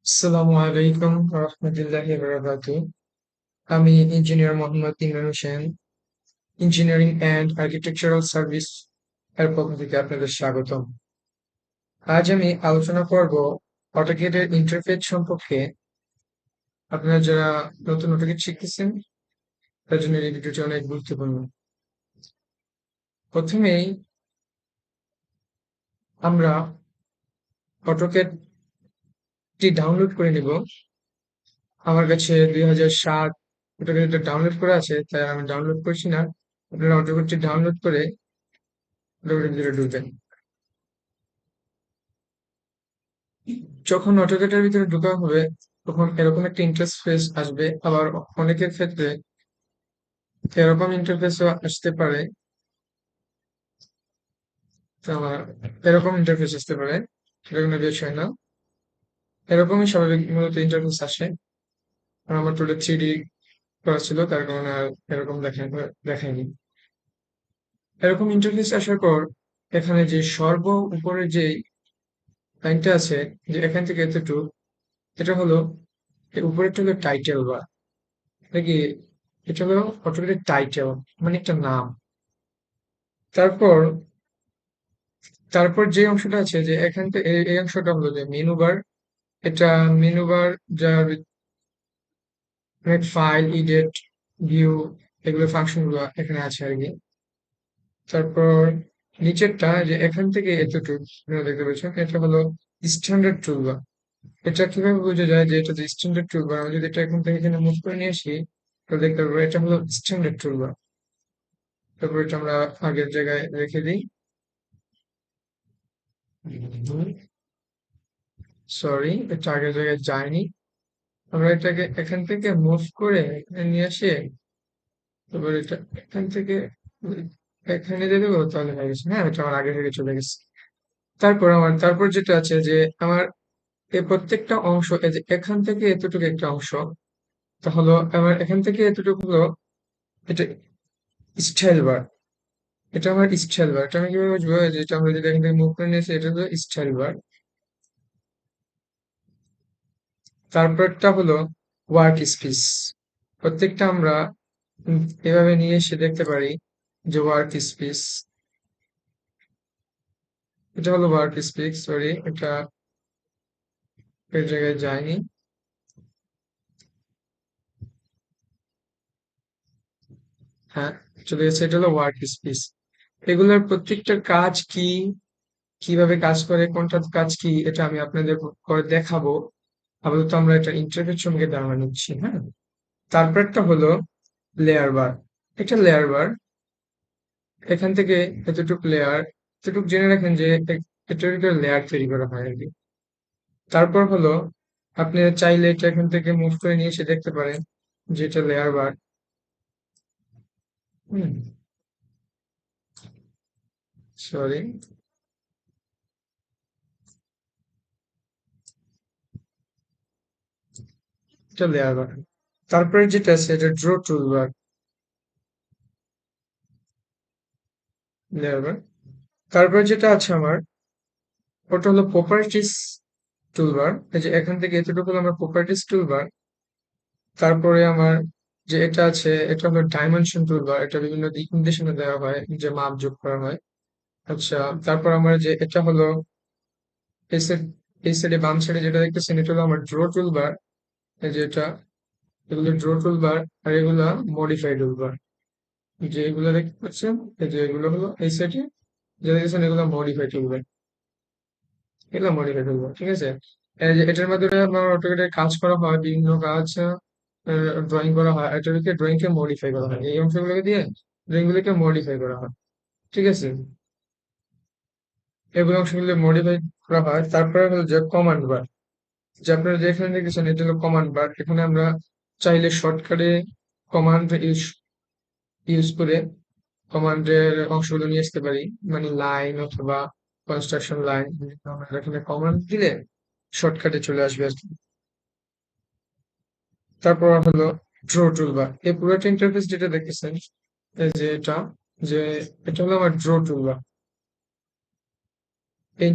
আসসালামু আলাইকুম রহমতুল্লাহি বারাকাতুহু। আমি engineer Mohammad Imran Hossain, engineering and architectural service এর পক্ষ থেকে আপনাদের স্বাগতম। আজ আমি আলোচনা করব অটোক্যাডের ইন্টারফেস সম্পর্কে। আপনারা যারা নতুন অটোক্যাড শিখতেছেন তার জন্য এই ভিডিওটি অনেক গুরুত্বপূর্ণ। প্রথমেই আমরা অটোক্যাডটি ডাউনলোড করে নিব। আমার কাছে 2007 অটোক্যাডটা ডাউনলোড করা আছে, তাই আমি ডাউনলোড করছি না। আপনারা অটোক্যাডটি ডাউনলোড করে অটোক্যাডের ভিতরে ঢুকবেন। যখন অটোক্যাডের ভিতরে ঢোকা হবে তখন এরকম একটা ইন্টারফেস আসবে। আবার অনেকের ক্ষেত্রে এরকম ইন্টারফেসও আসতে পারে। তো আমার এরকম ইন্টারফেস আসতে পারে, সেটা কোনো বিষয় না। এরকমই স্বাভাবিক মূলত ইন্টারফেস আসে। আর আমার তো ওটা 3D করা ছিল, তার কারণে আর এরকম দেখায়নি। এরকম ইন্টারফেস আসার পর এখানে যে সর্ব উপরে যে লাইনটা আছে, যে এখান থেকে এতটুকু, এটা হলো উপরেরটা হলো টাইটেল বার নাকি, এটা হলো অটোমেটিক টাইটেল, মানে একটা নাম। তারপর তারপর যে অংশটা আছে, যে এখান থেকে এই অংশটা হলো যে মেনু বার। এটা মেনু বার, যার ফাইল, এডিট, ভিউ, এগুলো ফাংশন গুলো এখানে আছে আর কি। তারপর নিচেরটা, যে এখান থেকে এতটুকু আপনারা দেখতে পাচ্ছেন, এটা হলো স্ট্যান্ডার্ড টুলবার। এটা কিভাবে বোঝা যায় যে এটা যে স্ট্যান্ডার্ড টুলবার? আমি যদি এটা এখান থেকে এখানে মুভ করে নিয়ে আসি, তাহলে দেখতে পাবো এটা হলো স্ট্যান্ডার্ড টুলবার। তারপর এটা আমরা আগের জায়গায় রেখে দিই। সরি, এটা আগের জায়গায় যায়নি। আমরা এটাকে এখান থেকে মুভ করে এখানে নিয়ে আসি। তারপর এটা এখান থেকে এখানে দিয়ে দেবো, তাহলে হয়ে গেছে। হ্যাঁ, এটা আমার আগে থেকে চলে গেছে। তারপর যেটা আছে, যে আমার এই প্রত্যেকটা অংশ, এই যে এখান থেকে এতটুকু একটা অংশ, তাহলে আমার এখান থেকে এতটুকু হলো এটা স্টাইল বার। এটা আমার স্টাইল বার। এটা আমি কিভাবে বুঝবো? এই যে এটা আমরা যদি এখান থেকে মুভ করে নিয়েছি, এটা হলো স্টাইল বার। তারপরটা হলো ওয়ার্ক স্পেস। প্রত্যেকটা আমরা এভাবে নিয়ে এসে দেখতে পারি যে ওয়ার্ক স্পেস, এটা হলো ওয়ার্ক স্পেস। সরি, এটা এই জায়গায় যায়নি। হ্যাঁ, চলে গেছে। এটা হলো ওয়ার্ক স্পেস। এগুলোর প্রত্যেকটার কাজ কি, কিভাবে কাজ করে, কোনটার কাজ কি, এটা আমি আপনাদের করে দেখাবো। আপাতত আমরা এটা ইন্টারফেস সম্পর্কে ধারণা নিচ্ছি। হ্যাঁ, তারপরটা হলো লেয়ার বার। এটা লেয়ার বার। এখান থেকে এতটুকু লেয়ার, এতটুকু জেনে রাখেন যে এটার ভিতরে লেয়ার তৈরি করা হয় আর কি। তারপর হলো আপনি চাইলে এটা এখান থেকে মুভ করে নিয়ে এসে দেখতে পারেন যে এটা লেয়ার বার। হুম, সরি, এটা লেয়ার বার। তারপরে যেটা আছে এটা ড্র টুলবার। লেয়ার বার। তারপরে যেটা আছে আমার, ওটা হলো প্রপার্টিস টুলবার। এই যে এখান থেকে এতটুকু হলো আমার প্রপার্টিস টুলবার। তারপরে আমার যে এটা আছে, এটা হলো ডাইমেনশন টুলবার। এটা বিভিন্ন দিক নির্দেশনা দেওয়া হয়, যে মাপ যোগ করা হয়। আচ্ছা, তারপর আমার যে এটা হলো এই সাইড, এই সাইডে বাম সাইডে যেটা দেখতেছেন, এটা হলো আমার ড্র টুলবার। এই যে এটা, এগুলো ড্র টুলবার। আর এগুলা মডিফাই টুলবার। যে এগুলো দেখতে পাচ্ছেন, এই যে এগুলো হলো এই সাইডে যেটা দেখছেন, এগুলো মডিফাই টুলবার। এগুলো মডিফাই টুলবার, ঠিক আছে। এই যে এটার মাধ্যমে আমার অটোক্যাডে কাজ করা হয়, বিভিন্ন কাজ ড্রয়িং করা হয়। এটাকে ড্রয়িং কে মডিফাই করা হয়, এই অংশগুলোকে দিয়ে ড্রয়িং গুলোকে মডিফাই করা হয়, ঠিক আছে। এগুলো অংশগুলো মডিফাই করা হয়। তারপরে হলো যে কমান্ড বার, যে আপনারা যেখানে দেখেছেন, এটা হলো কমান্ড বার। এখানে আমরা চাইলে শর্টকাটে কমান্ড ইউজ ইউজ করে কমান্ডের অংশগুলো নিয়ে আসতে পারি, মানে লাইন অথবা কনস্ট্রাকশন লাইন। আমরা এখানে কমান্ড দিলে শর্টকাটে চলে আসবে আর কি। তারপর হলো ড্র টুলবার। এই পুরোটা ইন্টারফেস যেটা দেখতেছেন, এই যে এটা, যে এটা হলো আমার ড্র টুলবার। এই